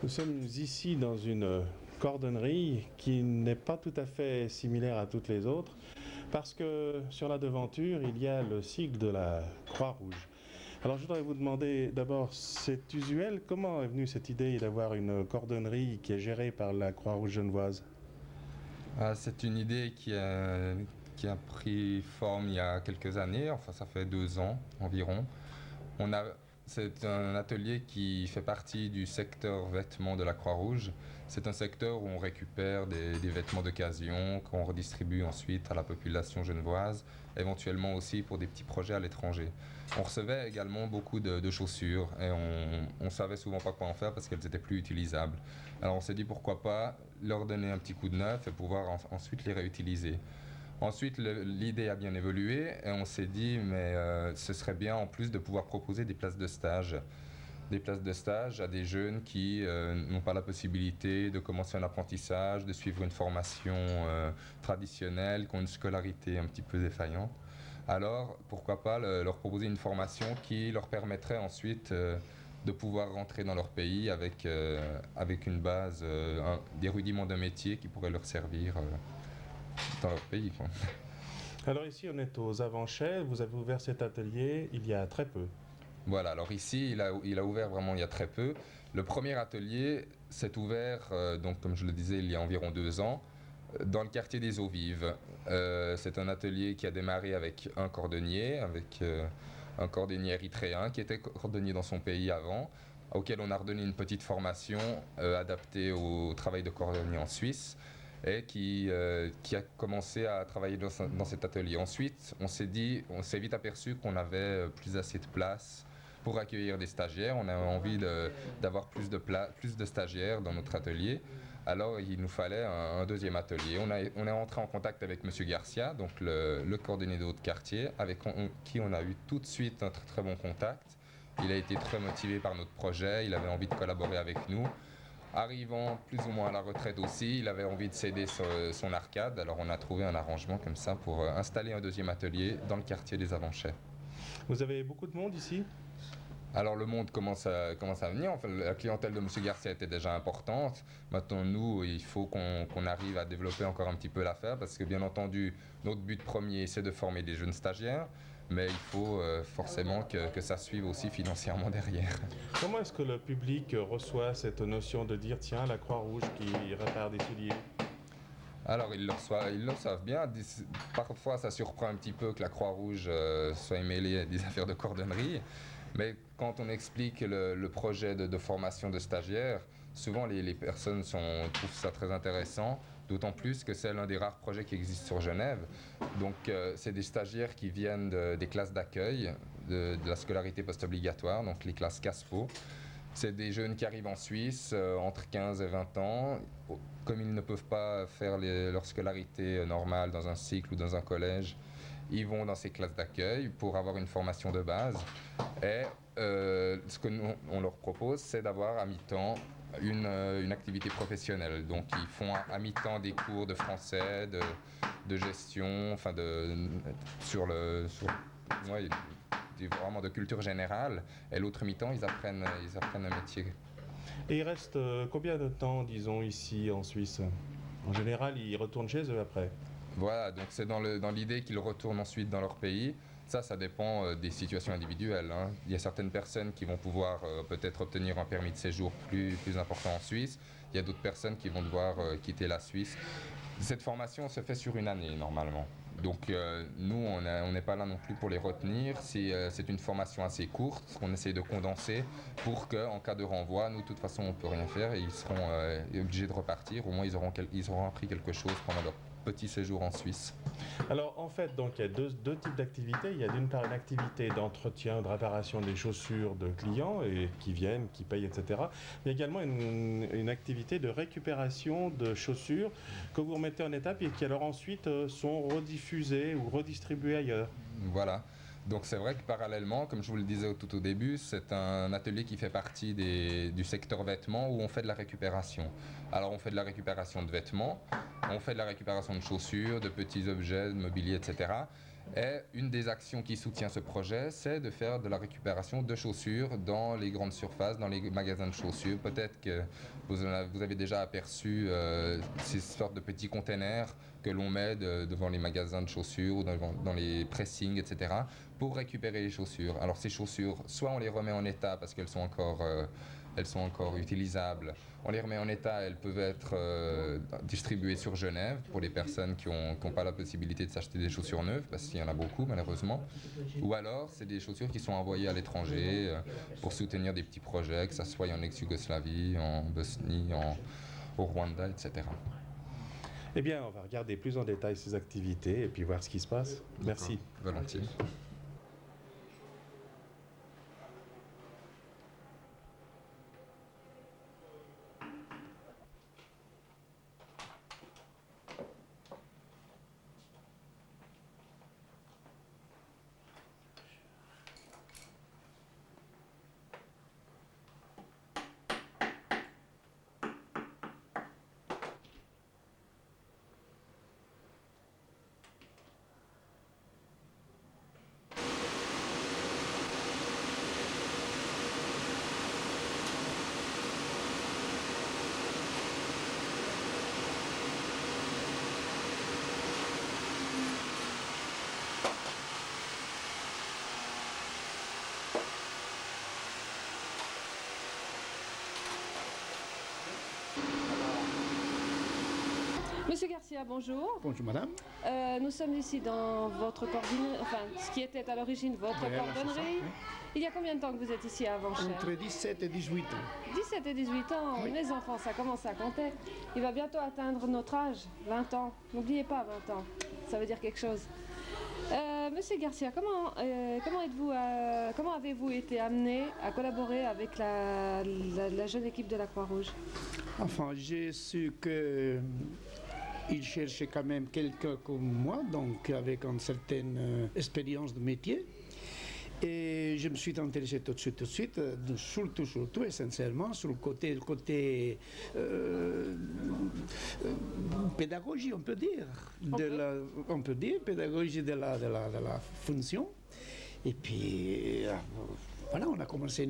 sommes ici dans une cordonnerie qui n'est pas tout à fait similaire à toutes les autres parce que sur la devanture, il y a le sigle de la Croix-Rouge. Alors je voudrais vous demander d'abord, c'est usuel, comment est venue cette idée d'avoir une cordonnerie qui est gérée par la Croix-Rouge genevoise? C'est une idée qui a pris forme il y a quelques années, enfin ça fait 2 ans environ. On a, c'est un atelier qui fait partie du secteur vêtements de la Croix-Rouge. C'est un secteur où on récupère des vêtements d'occasion qu'on redistribue ensuite à la population genevoise, éventuellement aussi pour des petits projets à l'étranger. On recevait également beaucoup de chaussures et on savait souvent pas quoi en faire parce qu'elles étaient plus utilisables. Alors on s'est dit pourquoi pas leur donner un petit coup de neuf et pouvoir ensuite les réutiliser. Ensuite, l'idée a bien évolué et on s'est dit, mais ce serait bien en plus de pouvoir proposer des places de stage. Des places de stage à des jeunes qui n'ont pas la possibilité de commencer un apprentissage, de suivre une formation traditionnelle, qui ont une scolarité un petit peu défaillante. Alors, pourquoi pas leur proposer une formation qui leur permettrait ensuite de pouvoir rentrer dans leur pays avec une base, des rudiments d'un métier qui pourrait leur servir dans leur pays, quoi. Alors ici on est aux Avanchets, vous avez ouvert cet atelier il y a très peu. Voilà, alors ici, il a ouvert vraiment il y a très peu. Le premier atelier s'est ouvert, donc comme je le disais, il y a environ 2 ans, dans le quartier des Eaux Vives. C'est un atelier qui a démarré avec un cordonnier érythréen qui était cordonnier dans son pays avant, auquel on a redonné une petite formation adaptée au travail de cordonnier en Suisse et qui a commencé à travailler dans cet atelier. Ensuite, on s'est vite aperçu qu'on avait plus assez de place pour accueillir des stagiaires. On avait envie d'avoir plus de stagiaires dans notre atelier. Alors il nous fallait un deuxième atelier. On est entré en contact avec Monsieur Garcia, donc le coordonnateur de notre quartier, avec qui on a eu tout de suite un très, très bon contact. Il a été très motivé par notre projet, il avait envie de collaborer avec nous. Arrivant plus ou moins à la retraite aussi, il avait envie de céder son arcade, alors on a trouvé un arrangement comme ça pour installer un deuxième atelier dans le quartier des Avanchets. Vous avez beaucoup de monde ici? Alors le monde commence à venir. Enfin, la clientèle de Monsieur Garcia était déjà importante. Maintenant, nous, il faut qu'on arrive à développer encore un petit peu l'affaire parce que bien entendu, notre but premier, c'est de former des jeunes stagiaires, mais il faut forcément que ça suive aussi financièrement derrière. Comment est-ce que le public reçoit cette notion de dire tiens, la Croix-Rouge qui répare des souliers? Alors ils le savent bien. Parfois ça surprend un petit peu que la Croix-Rouge soit mêlée à des affaires de cordonnerie. Mais quand on explique le projet de formation de stagiaires, souvent les personnes trouvent ça très intéressant, d'autant plus que c'est l'un des rares projets qui existe sur Genève. Donc c'est des stagiaires qui viennent des classes d'accueil, de la scolarité post-obligatoire, donc les classes CASPO. C'est des jeunes qui arrivent en Suisse entre 15 et 20 ans. Comme ils ne peuvent pas faire leur scolarité normale dans un cycle ou dans un collège, ils vont dans ces classes d'accueil pour avoir une formation de base. Et ce que nous, on leur propose, c'est d'avoir à mi-temps une activité professionnelle. Donc ils font à mi-temps des cours de français, de gestion, enfin ouais, vraiment de culture générale. Et l'autre mi-temps, ils apprennent un métier. Et il reste combien de temps, disons, ici en Suisse? En général, ils retournent chez eux après. Voilà, donc c'est dans l'idée qu'ils retournent ensuite dans leur pays. Ça dépend des situations individuelles, hein. Il y a certaines personnes qui vont pouvoir peut-être obtenir un permis de séjour plus important en Suisse. Il y a d'autres personnes qui vont devoir quitter la Suisse. Cette formation se fait sur une année normalement. Donc nous, on n'est pas là non plus pour les retenir. C'est une formation assez courte qu'on essaie de condenser pour qu'en cas de renvoi, nous de toute façon on ne peut rien faire et ils seront obligés de repartir. Au moins ils auront appris quelque chose pendant leur petit séjour en Suisse. Alors en fait, donc il y a deux types d'activités. Il y a d'une part une activité d'entretien, de réparation des chaussures de clients et qui viennent, qui payent, etc. Mais également une activité de récupération de chaussures que vous remettez en étape et qui alors ensuite sont rediffusées ou redistribuées ailleurs. Voilà. Donc c'est vrai que parallèlement, comme je vous le disais tout au début, c'est un atelier qui fait partie du secteur vêtements où on fait de la récupération. Alors on fait de la récupération de vêtements, on fait de la récupération de chaussures, de petits objets, de mobilier, etc. Et une des actions qui soutient ce projet, c'est de faire de la récupération de chaussures dans les grandes surfaces, dans les magasins de chaussures. Peut-être que vous avez déjà aperçu ces sortes de petits containers que l'on met devant les magasins de chaussures ou dans les pressings, etc., pour récupérer les chaussures. Alors ces chaussures, soit on les remet en état parce qu'elles sont encore utilisables. On les remet en état, elles peuvent être distribuées sur Genève pour les personnes qui n'ont pas la possibilité de s'acheter des chaussures neuves, parce qu'il y en a beaucoup malheureusement. Ou alors, c'est des chaussures qui sont envoyées à l'étranger pour soutenir des petits projets, que ce soit en ex-Yougoslavie, en Bosnie, au Rwanda, etc. Eh bien, on va regarder plus en détail ces activités et puis voir ce qui se passe. Merci. Volontiers. Monsieur Garcia, bonjour. Bonjour madame. Nous sommes ici dans votre cordonnerie, enfin ce qui était à l'origine votre Voilà, c'est ça, cordonnerie. oui. Il y a combien de temps que vous êtes ici à Avanchères? Entre 17 et 18 ans. 17 et 18 ans, Oui. mes enfants, ça commence à compter. Il va bientôt atteindre notre âge, 20 ans. N'oubliez pas 20 ans, ça veut dire quelque chose. Monsieur Garcia, comment avez-vous été amené à collaborer avec la jeune équipe de la Croix-Rouge? Enfin, j'ai su que il cherchait quand même quelqu'un comme moi, donc avec une certaine expérience de métier. Et je me suis intéressé tout de suite, surtout, essentiellement, sur le côté pédagogie, on peut dire, pédagogie de la fonction. Et puis, voilà, on a commencé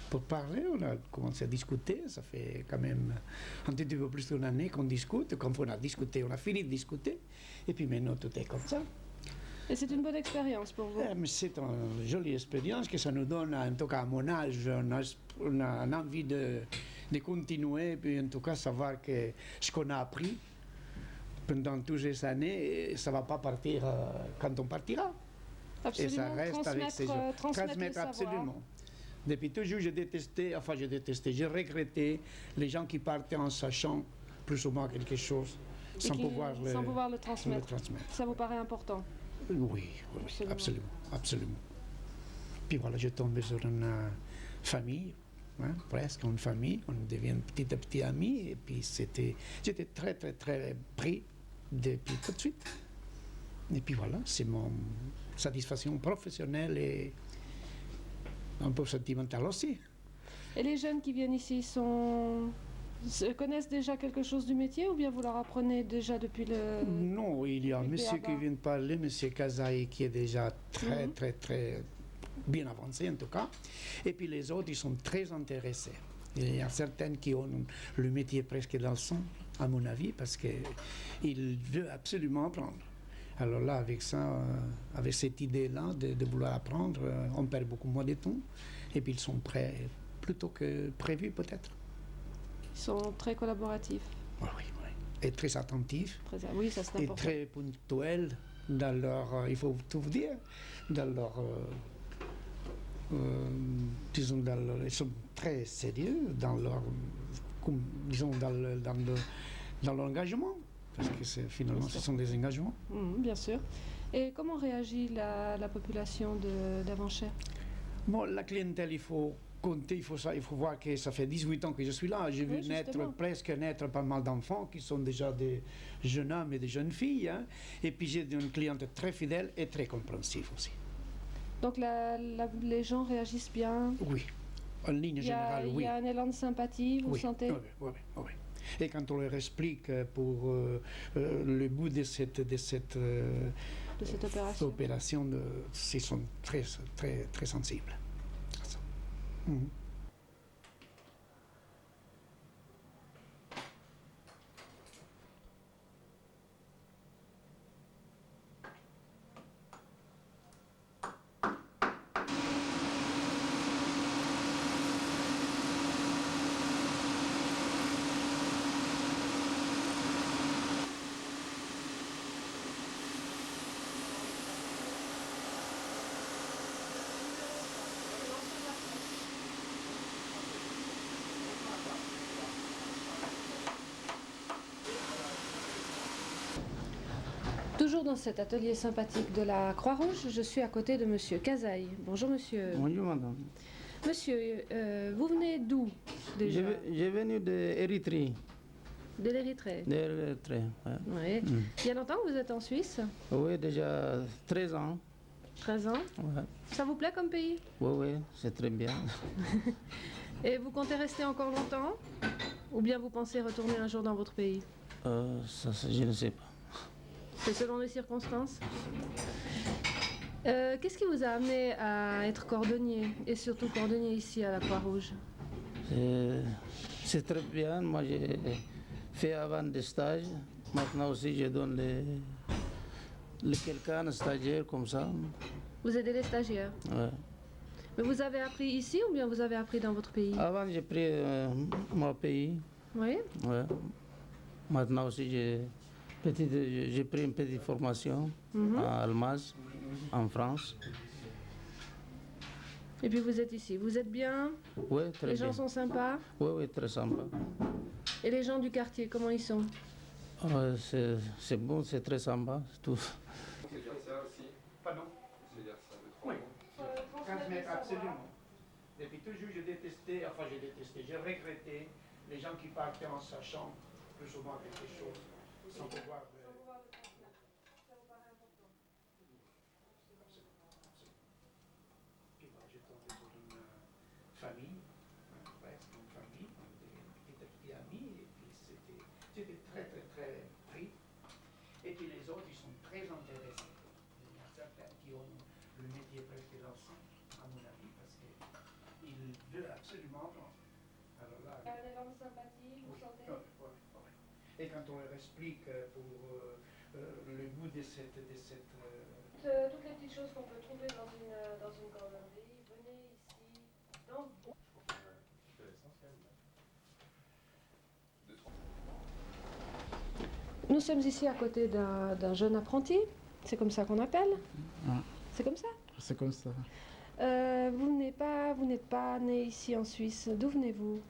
pour parler, on a commencé à discuter, ça fait quand même un petit peu plus d'une année qu'on discute, quand on a discuté, on a fini de discuter, et puis maintenant tout est comme ça. Et c'est une bonne expérience pour vous? Mais c'est une jolie expérience que ça nous donne, en tout cas à mon âge, on a envie de continuer, puis en tout cas savoir que ce qu'on a appris pendant toutes ces années, ça ne va pas partir quand on partira. Absolument, Et ça reste avec ces gens. transmettre le savoir. Absolument. Depuis toujours, j'ai regretté les gens qui partaient en sachant plus ou moins quelque chose, sans pouvoir le transmettre. Ça vous paraît important? Oui, absolument. Puis voilà, je tombé sur une famille, presque une famille, on devient petit à petit amis, et puis j'étais très pris depuis tout de suite. Et puis voilà, c'est mon satisfaction professionnelle et un peu sentimentale aussi. Et les jeunes qui viennent ici connaissent déjà quelque chose du métier, ou bien vous leur apprenez déjà depuis le... Non, il y a un monsieur qui vient de parler, monsieur Kazaï, qui est déjà très bien avancé en tout cas. Et puis les autres, ils sont très intéressés. Il y a certaines qui ont le métier presque dans le sang, à mon avis, parce qu'ils veulent absolument apprendre. Alors là, avec ça, avec cette idée-là de vouloir apprendre, on perd beaucoup moins de temps. Et puis ils sont prêts, plutôt que prévu peut-être. Ils sont très collaboratifs. Oui. Et très attentifs. Oui, ça c'est important. Et très ponctuels dans leur, il faut tout vous dire, dans leur, disons, ils sont très sérieux dans leur, disons, dans leur engagement. Parce que finalement, ce sont des engagements. Bien sûr. Et comment réagit la population d'Avanchères? Bon, la clientèle, il faut compter, il faut voir que ça fait 18 ans que je suis là. J'ai vu presque naître pas mal d'enfants qui sont déjà des jeunes hommes et des jeunes filles. Hein. Et puis j'ai une clientèle très fidèle et très compréhensive aussi. Donc les gens réagissent bien? Oui, en ligne générale, oui. Il y a un élan de sympathie, vous sentez? Oui. Et quand on leur explique pour le bout de cette de cette opération. Opération, ils sont très, très, très sensibles. Mhm. Toujours dans cet atelier sympathique de la Croix-Rouge, je suis à côté de Monsieur Cazaille. Bonjour Monsieur. Bonjour madame. Monsieur, vous venez d'où déjà? J'ai venu d'Érythrée. De l'Érythrée. D'Érythrée, ouais. Oui. Il y a longtemps que vous êtes en Suisse? Oui, déjà 13 ans. 13 ans. Ouais. Ça vous plaît comme pays? Oui, oui, c'est très bien. Et vous comptez rester encore longtemps? Ou bien vous pensez retourner un jour dans votre pays? Je ne sais pas. C'est selon les circonstances. Qu'est-ce qui vous a amené à être cordonnier, et surtout cordonnier ici à la Croix-Rouge? C'est très bien. Moi, j'ai fait avant des stages. Maintenant aussi, je donne quelqu'un, un stagiaire comme ça. Vous aidez les stagiaires. Ouais. Mais vous avez appris ici ou bien vous avez appris dans votre pays? Avant, j'ai pris mon pays. Oui. Ouais. Maintenant aussi, j'ai pris une petite formation à Almaz, en France. Et puis vous êtes ici. Vous êtes bien? Oui, très Les bien. gens sont sympas? Oui, oui, très sympa. Et les gens du quartier, comment ils sont? C'est bon, c'est très sympa, tout. Pardon? Oui. Transmettre, absolument. Depuis toujours, j'ai détesté, j'ai regretté les gens qui partaient en sachant plus souvent quelque chose, sans pouvoir. Puis moi, j'ai tombé sur une famille, presque une famille, des petits amis, et puis c'était très, très, très pris. Et puis les autres, ils sont très intéressés. Il y a certains qui ont le métier presque leur sang, à mon avis, parce qu'ils veulent absolument. Alors là, Les gens sympathiques, vous sentez? Et quand on leur explique pour le goût de cette toutes les petites choses qu'on peut trouver dans une cordonnerie, venez ici. Non. Nous sommes ici à côté d'un jeune apprenti, c'est comme ça qu'on appelle? Ouais. C'est comme ça? C'est comme ça. Vous n'êtes pas né ici en Suisse. D'où venez-vous?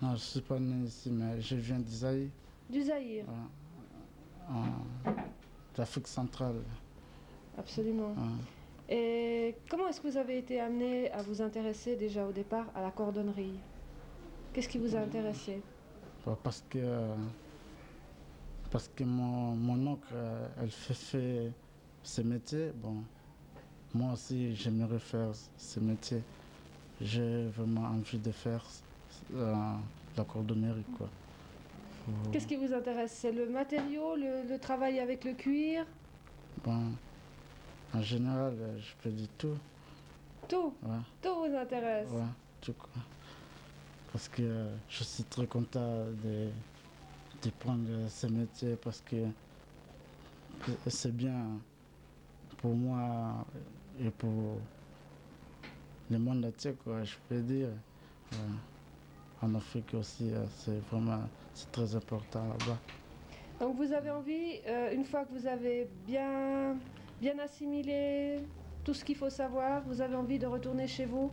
Non, je ne suis pas né ici, mais je viens d'Isaïe, Du Zaïre. d'Afrique centrale. Absolument. Ouais. Et comment est-ce que vous avez été amené à vous intéresser déjà au départ à la cordonnerie? Qu'est-ce qui vous a intéressé? Parce que mon oncle, elle fait ce métier. Bon, moi aussi, j'aimerais faire ce métier. J'ai vraiment envie de faire la cordonnerie, quoi. Qu'est-ce qui vous intéresse? C'est le matériau, le travail avec le cuir? Bon, en général, je peux dire tout. Tout? Ouais, Tout vous intéresse? ouais, tout, quoi. Parce que je suis très content de prendre ce métier parce que c'est bien pour moi et pour le monde entier, quoi, je peux dire. En Afrique aussi, c'est très important là-bas. Donc vous avez envie, une fois que vous avez bien assimilé tout ce qu'il faut savoir, vous avez envie de retourner chez vous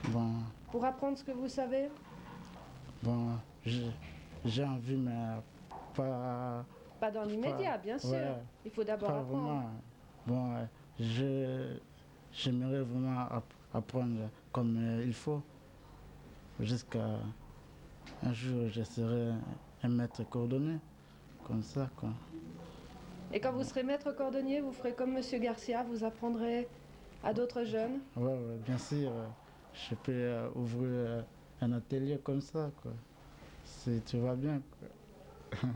Bon, pour apprendre ce que vous savez? bon, j'ai envie, mais pas Pas dans l'immédiat, bien sûr. ouais, Il faut d'abord pas apprendre. vraiment. Bon, j'aimerais vraiment apprendre comme il faut. Jusqu'à un jour, je serai un maître cordonnier, comme ça, quoi. Et quand vous serez maître cordonnier, vous ferez comme Monsieur Garcia, vous apprendrez à d'autres jeunes? Ouais, bien sûr, je peux ouvrir un atelier comme ça, quoi. Si tu vas bien, quoi.